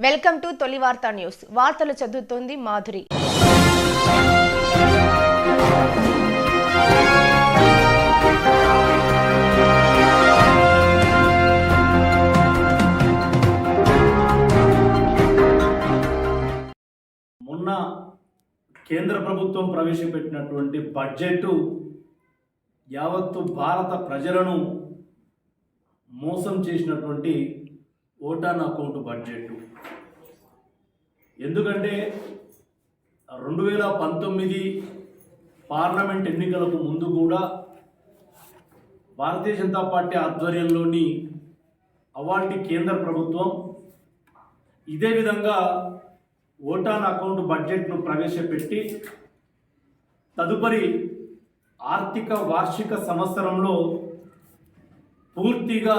Welcome to తొలి వార్తా news. వార్తలు చదువుతోంది మాధురి. మొన్న కేంద్ర ప్రభుత్వం ప్రవేశపెట్టినటువంటి బడ్జెట్ యావత్తు భారత ప్రజలను మోసం చేసినటువంటి ఓటాన్ అకౌంట్ బడ్జెట్. ఎందుకంటే 2019 పార్లమెంట్ ఎన్నికలకు ముందు కూడా భారతీయ జనతా పార్టీ ఆధ్వర్యంలోని అవాల్టి కేంద్ర ప్రభుత్వం ఇదే విధంగా ఓటాన్ అకౌంట్ బడ్జెట్ను ప్రవేశపెట్టి తదుపరి ఆర్థిక వార్షిక సంవత్సరంలో పూర్తిగా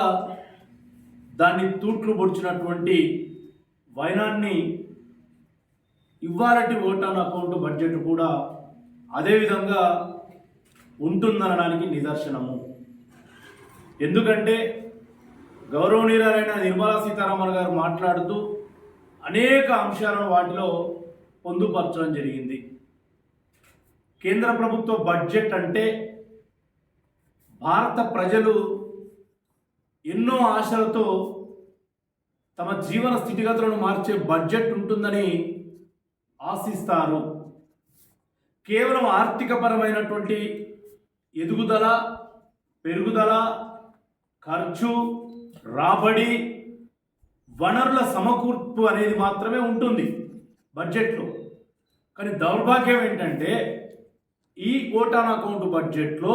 దాన్ని తూట్లు పొడిచినటువంటి వైనాన్ని ఇవ్వాలంటి ఓటాన్ అకౌంట్ బడ్జెట్ కూడా అదేవిధంగా ఉంటుందనడానికి నిదర్శనము. ఎందుకంటే గౌరవనీయులైన నిర్మలా సీతారామన్ గారు మాట్లాడుతూ అనేక అంశాలను వాటిలో పొందుపరచడం జరిగింది. కేంద్ర ప్రభుత్వ బడ్జెట్ అంటే భారత ప్రజలు ఎన్నో ఆశలతో తమ జీవన స్థితిగతులను మార్చే బడ్జెట్ ఉంటుందని ఆశిస్తారు. కేవలం ఆర్థికపరమైనటువంటి ఎదుగుదల, పెరుగుదల, ఖర్చు, రాబడి, వనరుల సమకూర్పు అనేది మాత్రమే ఉంటుంది బడ్జెట్లో. కానీ దౌర్భాగ్యం ఏంటంటే ఈ ఓటాన్ అకౌంట్ బడ్జెట్లో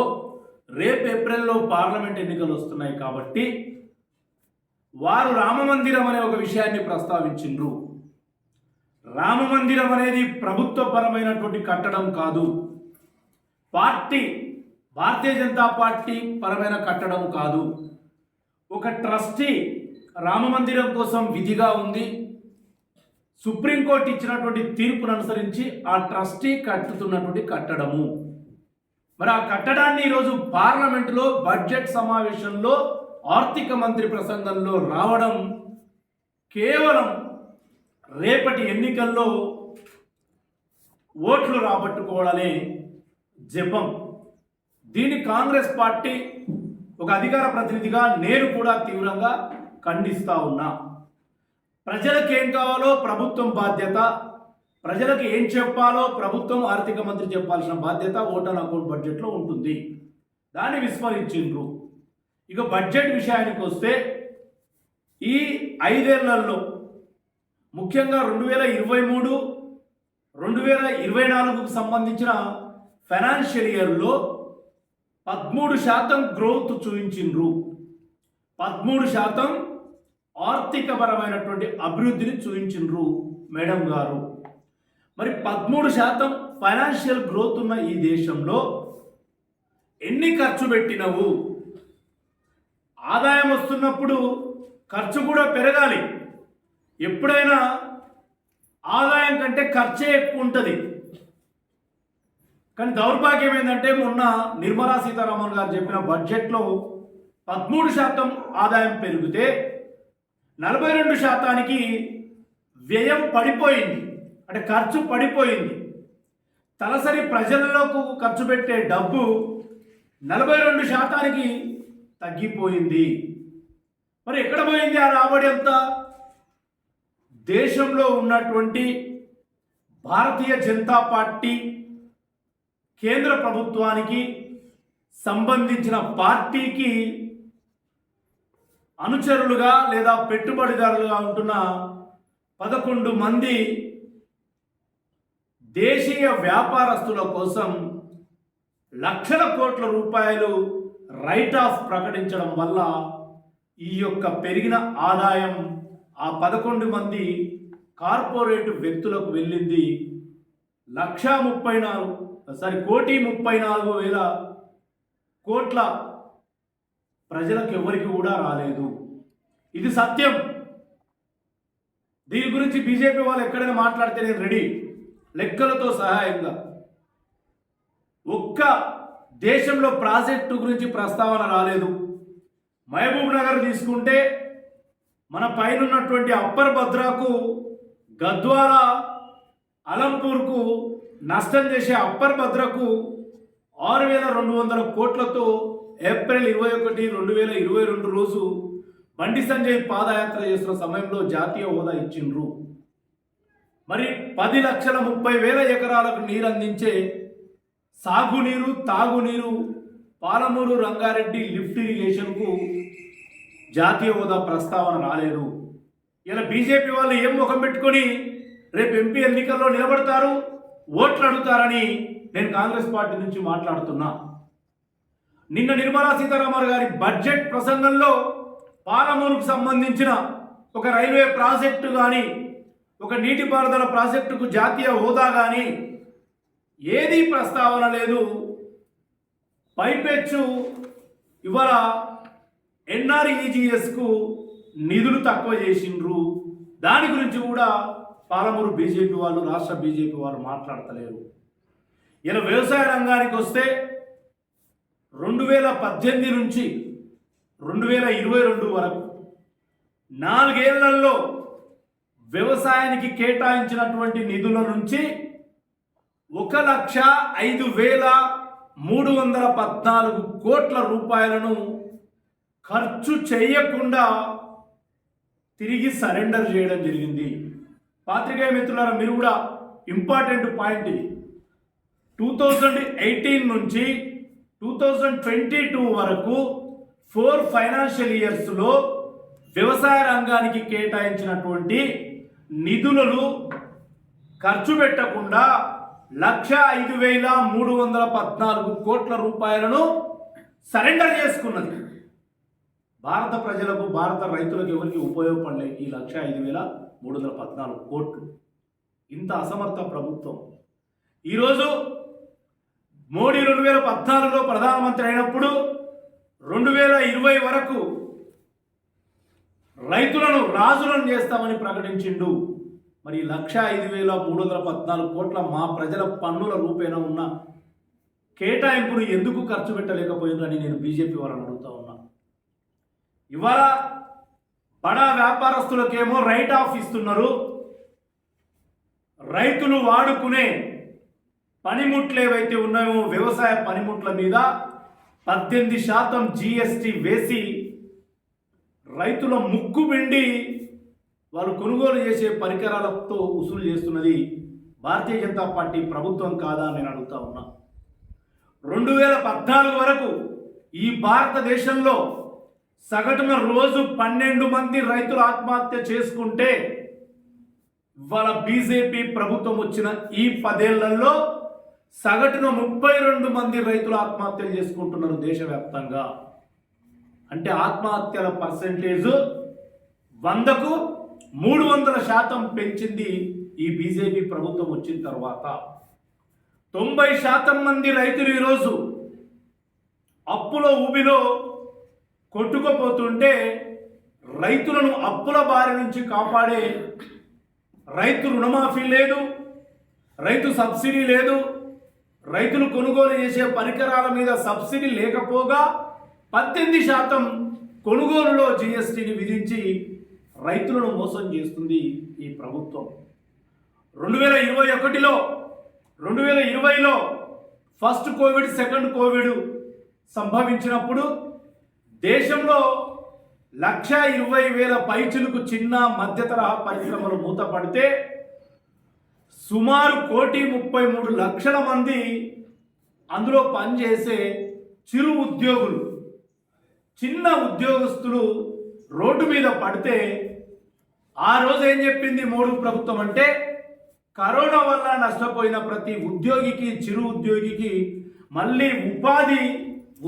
రేపు ఏప్రిల్లో పార్లమెంట్ ఎన్నికలు వస్తున్నాయి కాబట్టి వారు రామమందిరం అనే ఒక విషయాన్ని ప్రస్తావించిండ్రు. రామమందిరం అనేది ప్రభుత్వపరమైనటువంటి కట్టడం కాదు, భారతీయ జనతా పార్టీ పరమైన కట్టడం కాదు. ఒక ట్రస్టీ రామమందిరం కోసం విధిగా ఉంది. సుప్రీంకోర్టు ఇచ్చినటువంటి తీర్పును అనుసరించి ఆ ట్రస్టీ కట్టుతున్నటువంటి కట్టడము. మరి ఆ కట్టడాన్ని ఈరోజు పార్లమెంటులో బడ్జెట్ సమావేశంలో ఆర్థిక మంత్రి ప్రసంగంలో రావడం కేవలం రేపటి ఎన్నికల్లో ఓట్లు రాబట్టుకోవాలనే జపం. దీన్ని కాంగ్రెస్ పార్టీ ఒక అధికార ప్రతినిధిగా నేను కూడా తీవ్రంగా ఖండిస్తా ఉన్నా. ప్రజలకు ఏం కావాలో ప్రభుత్వం బాధ్యత, ప్రజలకు ఏం చెప్పాలో ప్రభుత్వం ఆర్థిక మంత్రి చెప్పాల్సిన బాధ్యత ఓటాన్ అకౌంట్ బడ్జెట్లో ఉంటుంది. దాన్ని విస్మరించిండ్రు. ఇక బడ్జెట్ విషయానికి వస్తే ఈ 5 ఏళ్లలో ముఖ్యంగా 2023, 2024కు సంబంధించిన ఫైనాన్షియల్ ఇయర్లో 13% గ్రోత్ చూపించిండ్రు. 13% ఆర్థికపరమైనటువంటి అభివృద్ధిని చూపించిండ్రు మేడం గారు. మరి 13% ఫైనాన్షియల్ గ్రోత్ ఉన్న ఈ దేశంలో ఎన్ని ఖర్చు పెట్టినవు? ఆదాయం వస్తున్నప్పుడు ఖర్చు కూడా పెరగాలి. ఎప్పుడైనా ఆదాయం కంటే ఖర్చే ఎక్కువ ఉంటుంది. కానీ దౌర్భాగ్యం ఏంటంటే మొన్న నిర్మలా సీతారామన్ గారు చెప్పిన బడ్జెట్లో 13% ఆదాయం పెరిగితే 42%కి వ్యయం పడిపోయింది, అంటే ఖర్చు పడిపోయింది. తలసరి ప్రజలకు ఖర్చు పెట్టే డబ్బు 42%కి తగ్గిపోయింది. మరి ఎక్కడ పోయింది ఆ రాబడి అంతా? దేశంలో ఉన్నటువంటి భారతీయ జనతా పార్టీ కేంద్ర ప్రభుత్వానికి సంబంధించిన పార్టీకి అనుచరులుగా లేదా పెట్టుబడిదారులుగా ఉంటున్న 11 మంది దేశీయ వ్యాపారస్తుల కోసం లక్షల కోట్ల రూపాయలు రైట్ ఆఫ్ ప్రకటించడం వల్ల ఈ యొక్క పెరిగిన ఆదాయం ఆ 11 మంది కార్పొరేట్ వ్యక్తులకు వెళ్ళింది. 1,34,000 కోట్ల ప్రజలకు ఎవరికి కూడా రాలేదు. ఇది సత్యం. దీని గురించి బీజేపీ వాళ్ళు ఎక్కడైనా మాట్లాడితే నేను రెడీ, లెక్కలతో సహాయంగా. ఒక్క దేశంలో ప్రాజెక్టు గురించి ప్రస్తావన రాలేదు. మహబూబ్ నగర్ తీసుకుంటే మన పైన ఉన్నటువంటి అప్పర్ భద్రాకు, గద్వాల, అలంపూర్కు నష్టం చేసే అప్పర్ భద్రకు 6,200 కోట్లతో ఏప్రిల్ 21, 2022 రోజు బండి సంజయ్ పాదయాత్ర చేస్తున్న సమయంలో జాతీయ హోదా ఇచ్చిండ్రు. మరి 10,30,000 ఎకరాలకు నీరు అందించే సాగునీరు, తాగునీరు పాలమూరు రంగారెడ్డి లిఫ్ట్ ఇరిగేషన్కు జాతీయ హోదా ప్రస్తావన రాలేదు. ఇలా బీజేపీ వాళ్ళు ఏం ముఖం పెట్టుకొని రేపు ఎంపీ ఎన్నికల్లో నిలబడతారు, ఓట్లు అడుగుతారని నేను కాంగ్రెస్ పార్టీ నుంచి మాట్లాడుతున్నా. నిన్న నిర్మలా సీతారామన్ గారి బడ్జెట్ ప్రసంగంలో పాలమూరుకు సంబంధించిన ఒక రైల్వే ప్రాజెక్టు కానీ, ఒక నీటిపారుదల ప్రాజెక్టుకు జాతీయ హోదా కానీ ఏదీ ప్రస్తావన లేదు. పైపెచ్చు ఇవాళ ఎన్ఆర్ఈజీఎస్కు నిధులు తక్కువ చేసిండ్రు. దాని గురించి కూడా పాలమూరు బీజేపీ వాళ్ళు, రాష్ట్ర బీజేపీ వాళ్ళు మాట్లాడతలేరు. ఇలా వ్యవసాయ రంగానికి వస్తే 2018 నుంచి 2022 వరకు 4 ఏళ్లలో వ్యవసాయానికి కేటాయించినటువంటి నిధుల నుంచి 1,05,314 కోట్ల రూపాయలను ఖర్చు చేయకుండా తిరిగి సరెండర్ చేయడం జరిగింది. పాత్రికేయ మిత్రులారా, మీరు కూడా ఇంపార్టెంట్ పాయింట్ ఇది. 2018 నుంచి 2022 వరకు 4 ఫైనాన్షియల్ ఇయర్స్లో వ్యవసాయ రంగానికి కేటాయించినటువంటి నిధులను ఖర్చు పెట్టకుండా 1,05,314 కోట్ల రూపాయలను సరెండర్ చేసుకున్నది. భారత ప్రజలకు, భారత రైతులకు ఎవరికి ఉపయోగపడలేదు ఈ 1,05,314 కోట్లు. ఇంత అసమర్థ ప్రభుత్వం. ఈరోజు మోడీ 2014లో ప్రధానమంత్రి అయినప్పుడు 2020 వరకు రైతులను రాజులను చేస్తామని ప్రకటించిండు. మరి 1,05,314 కోట్ల మా ప్రజల పన్నుల రూపేణా ఉన్న కేటాయింపును ఎందుకు ఖర్చు పెట్టలేకపోయిందని నేను బీజేపీ వాళ్ళని అడుగుతా ఉన్నా. ఇవాళ బడా వ్యాపారస్తులకేమో రైట్ ఆఫ్ ఇస్తున్నారు. రైతులు వాడుకునే పనిముట్లు ఏవైతే ఉన్నాయో వ్యవసాయ పనిముట్ల మీద 18% జీఎస్టీ వేసి రైతుల ముక్కు పిండి వాళ్ళు కొనుగోలు చేసే పరికరాలతో వసూలు చేస్తున్నది భారతీయ జనతా పార్టీ ప్రభుత్వం కాదా అని నేను అడుగుతా ఉన్నా. 2014 వరకు ఈ భారతదేశంలో సగటున రోజు 12 మంది రైతులు ఆత్మహత్య చేసుకుంటే ఇవాళ బీజేపీ ప్రభుత్వం వచ్చిన ఈ 10 ఏళ్లలో సగటున 32 మంది రైతులు ఆత్మహత్యలు చేసుకుంటున్నారు దేశవ్యాప్తంగా. అంటే ఆత్మహత్యల పర్సెంటేజ్ 100కు 300% పెంచింది ఈ బీజేపీ ప్రభుత్వం వచ్చిన తర్వాత. 90% మంది రైతులు ఈరోజు అప్పుల ఊబిలో కొట్టుకుపోతుంటే రైతులను అప్పుల బారి నుంచి కాపాడే రైతు రుణమాఫీ లేదు, రైతు సబ్సిడీ లేదు, రైతులు కొనుగోలు చేసే పరికరాల మీద సబ్సిడీ లేకపోగా 18% కొనుగోలులో జీఎస్టీని విధించి రైతులను మోసం చేస్తుంది ఈ ప్రభుత్వం. 2021లో 2020లో ఫస్ట్ కోవిడ్, సెకండ్ కోవిడ్ సంభవించినప్పుడు దేశంలో 1,20,000 పైచులకు చిన్న మధ్య తరహా పరిశ్రమలు మూతపడితే సుమారు 1,33,00,000 మంది అందులో పనిచేసే చిరు ఉద్యోగులు, చిన్న ఉద్యోగస్తులు రోడ్డు మీద పడితే ఆ రోజు ఏం చెప్పింది మోడీ ప్రభుత్వం అంటే కరోనా వల్ల నష్టపోయిన ప్రతి ఉద్యోగికి, చిరు ఉద్యోగికి మళ్ళీ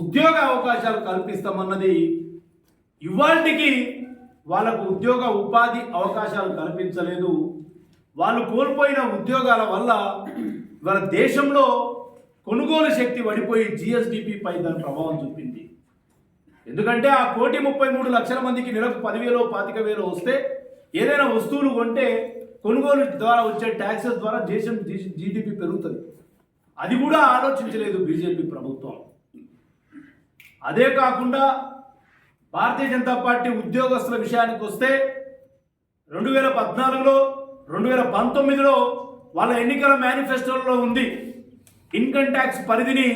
ఉద్యోగ అవకాశాలు కల్పిస్తామన్నది. ఇవాళకి వాళ్ళకు ఉద్యోగ ఉపాధి అవకాశాలు కల్పించలేదు. వాళ్ళు కోల్పోయిన ఉద్యోగాల వల్ల వాళ్ళ దేశంలో కొనుగోలు శక్తి పడిపోయి జిఎస్డిపి పై దాని ప్రభావం చూపింది. ఎందుకంటే ఆ 1,33,00,000 మందికి నెలకు 10,000, 25,000 వస్తే ఏదైనా వస్తువులు కొంటే కొనుగోలు ద్వారా వచ్చే ట్యాక్సెస్ ద్వారా దేశం జీడిపి పెరుగుతుంది. అది కూడా ఆలోచించలేదు బీజేపీ ప్రభుత్వం. అదే కాకుండా భారతీయ జనతా పార్టీ ఉద్యోగస్తుల విషయానికి వస్తే 2014లో 2019లో వాళ్ళ ఎన్నికల మేనిఫెస్టోలో ఉంది, ఇన్కమ్ ట్యాక్స్ పరిధిని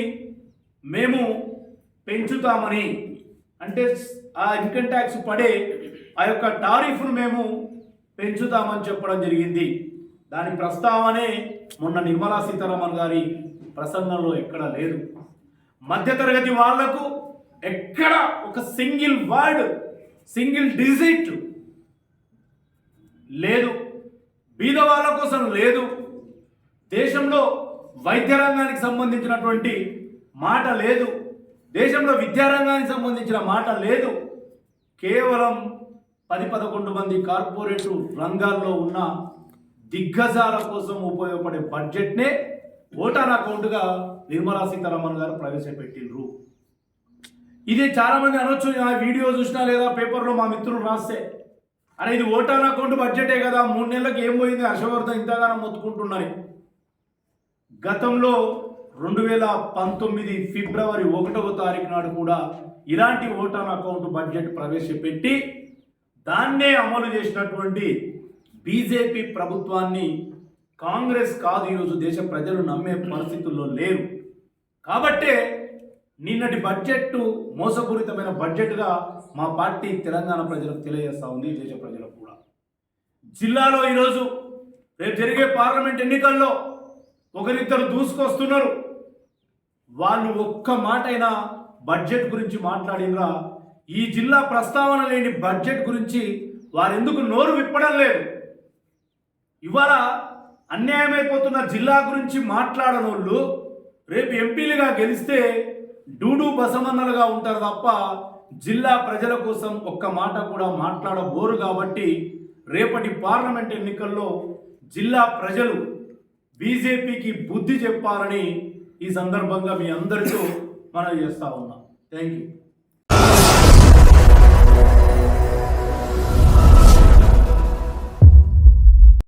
మేము పెంచుతామని. అంటే ఆ ఇన్కమ్ ట్యాక్స్ పడే ఆ యొక్క టారిఫ్ను మేము పెంచుతామని చెప్పడం జరిగింది. దాని ప్రస్తావనే మొన్న నిర్మలా సీతారామన్ గారి ప్రసంగంలో ఎక్కడ లేదు. మధ్యతరగతి వాళ్లకు ఎక్కడ ఒక సింగిల్ వర్డ్, సింగిల్ డిజిట్ లేదు. బీద వాళ్ళ కోసం లేదు. దేశంలో వైద్య రంగానికి సంబంధించినటువంటి మాట లేదు. దేశంలో విద్యారంగానికి సంబంధించిన మాట లేదు. కేవలం 10-11 మంది కార్పొరేట్ రంగాల్లో ఉన్న దిగ్గజాల కోసం ఉపయోగపడే బడ్జెట్నే ఓటాన్ అకౌంట్గా నిర్మలా సీతారామన్ గారు ప్రవేశపెట్టిండ్రు. ఇది చాలా మంది అనొచ్చు, ఆ వీడియో చూసినా లేదా పేపర్లో మా మిత్రులు రాస్తే, అరే ఇది ఓటాన్ అకౌంట్ బడ్జెటే కదా, 3 నెలలకు ఏం పోయింది, హర్షవర్ధన్ ఇంతగానో మొత్తుకుంటున్నాయి. గతంలో 2019 ఫిబ్రవరి 1వ తారీఖు నాడు కూడా ఇలాంటి ఓటాన్ అకౌంట్ బడ్జెట్ ప్రవేశపెట్టి దాన్నే అమలు చేసినటువంటి బీజేపీ ప్రభుత్వాన్ని కాంగ్రెస్ కాదు ఈరోజు దేశ ప్రజలు నమ్మే పరిస్థితుల్లో లేరు. కాబట్టే నిన్నటి బడ్జెట్ మోసపూరితమైన బడ్జెట్గా మా పార్టీ తెలంగాణ ప్రజలకు తెలియజేస్తూ ఉంది, దేశ ప్రజలకు కూడా. జిల్లాలో ఈరోజు రేపు జరిగే పార్లమెంట్ ఎన్నికల్లో ఒకరిద్దరు దూసుకొస్తున్నారు. వాళ్ళు ఒక్క మాట అయినా బడ్జెట్ గురించి మాట్లాడినరా? ఈ జిల్లా ప్రస్తావన లేని బడ్జెట్ గురించి వారెందుకు నోరు విప్పడం లేదు? ఇవాళ అన్యాయమైపోతున్న జిల్లా గురించి మాట్లాడనోళ్ళు రేపు ఎంపీలుగా గెలిస్తే డూడు బసమన్నలుగా ఉంటారు తప్ప జిల్లా ప్రజల కోసం ఒక్క మాట కూడా మాట్లాడబోరు. కాబట్టి రేపటి పార్లమెంట్ ఎన్నికల్లో జిల్లా ప్రజలు బీజేపీకి బుద్ధి చెప్పాలని ఈ సందర్భంగా మీ అందరితో మనం చేస్తా ఉన్నాం. Thank you.